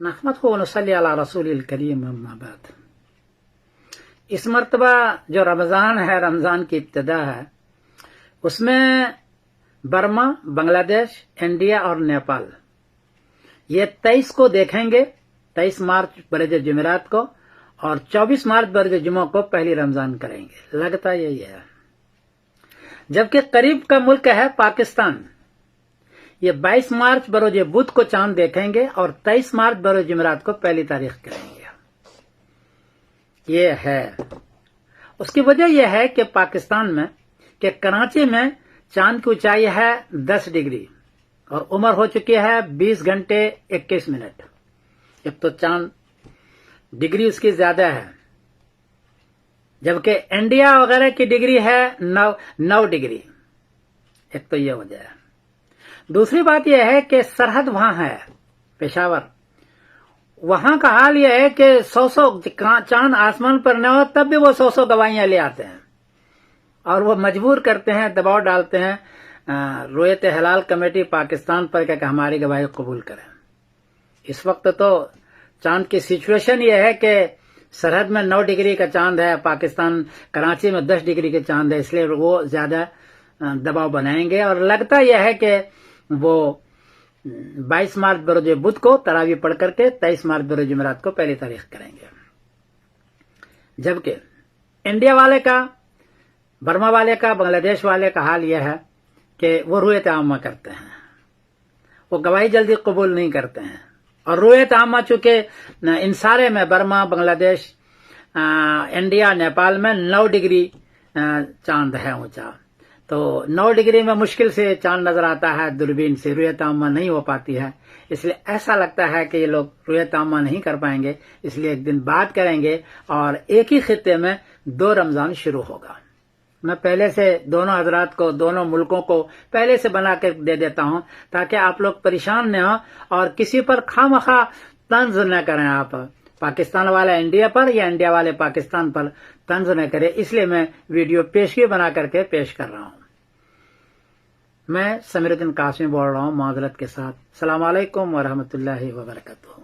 نحمدہ ونصلی علی رسول الکریم اما بعد۔ اس مرتبہ جو رمضان ہے، رمضان کی ابتدا ہے، اس میں برما، بنگلہ دیش، انڈیا اور نیپال یہ 23 کو دیکھیں گے، 23 مارچ برج جمعرات کو، اور 24 مارچ برج جمعہ کو پہلی رمضان کریں گے، لگتا یہی ہے۔ جبکہ قریب کا ملک ہے پاکستان، یہ 22 مارچ بروز بدھ کو چاند دیکھیں گے اور 23 مارچ بروز جمعرات کو پہلی تاریخ کریں گے۔ یہ ہے، اس کی وجہ یہ ہے کہ پاکستان میں، کہ کراچی میں چاند کی اونچائی ہے 10 ڈگری اور عمر ہو چکی ہے 20 گھنٹے 21 منٹ۔ ایک تو چاند ڈگری اس کی زیادہ ہے، جبکہ انڈیا وغیرہ کی ڈگری ہے 9 ڈگری۔ ایک تو یہ وجہ ہے۔ دوسری بات یہ ہے کہ سرحد وہاں ہے، پشاور، وہاں کا حال یہ ہے کہ 100 چاند آسمان پر نہ ہو تب بھی وہ 100 گواہیاں لے آتے ہیں، اور وہ مجبور کرتے ہیں، دباؤ ڈالتے ہیں رویت ہلال کمیٹی پاکستان پر کہ ہماری گواہی قبول کریں۔ اس وقت تو چاند کی سچویشن یہ ہے کہ سرحد میں 9 ڈگری کا چاند ہے، پاکستان کراچی میں 10 ڈگری کا چاند ہے، اس لیے وہ زیادہ دباؤ بنائیں گے، اور لگتا یہ ہے کہ وہ 22 مارچ بروز بدھ کو تراویح پڑھ کر کے 23 مارچ بروز جمعرات کو پہلی تاریخ کریں گے۔ جبکہ انڈیا والے کا، برما والے کا، بنگلہ دیش والے کا حال یہ ہے کہ وہ رویت عامہ کرتے ہیں، وہ گواہی جلدی قبول نہیں کرتے ہیں، اور رویت عامہ چونکہ ان سارے میں برما، بنگلہ دیش، انڈیا، نیپال میں 9 ڈگری چاند ہے اونچا، تو 9 ڈگری میں مشکل سے چاند نظر آتا ہے دوربین سے، رویت عامہ نہیں ہو پاتی ہے، اس لیے ایسا لگتا ہے کہ یہ لوگ رویت عامہ نہیں کر پائیں گے، اس لیے ایک دن بعد کریں گے، اور ایک ہی خطے میں 2 رمضان شروع ہوگا۔ میں پہلے سے دونوں حضرات کو، دونوں ملکوں کو پہلے سے بنا کے دے دیتا ہوں تاکہ آپ لوگ پریشان نہ ہوں اور کسی پر خواہ طنز نہ کریں، آپ پاکستان والا انڈیا پر یا انڈیا والے پاکستان پر طنز نہ کریں، اس لیے میں ویڈیو پیشگی بنا کر کے پیش کر رہا ہوں۔ میں سمیر الدین قاسمی بول رہا ہوں معذرت کے ساتھ۔ السلام علیکم ورحمۃ اللہ وبرکاتہ۔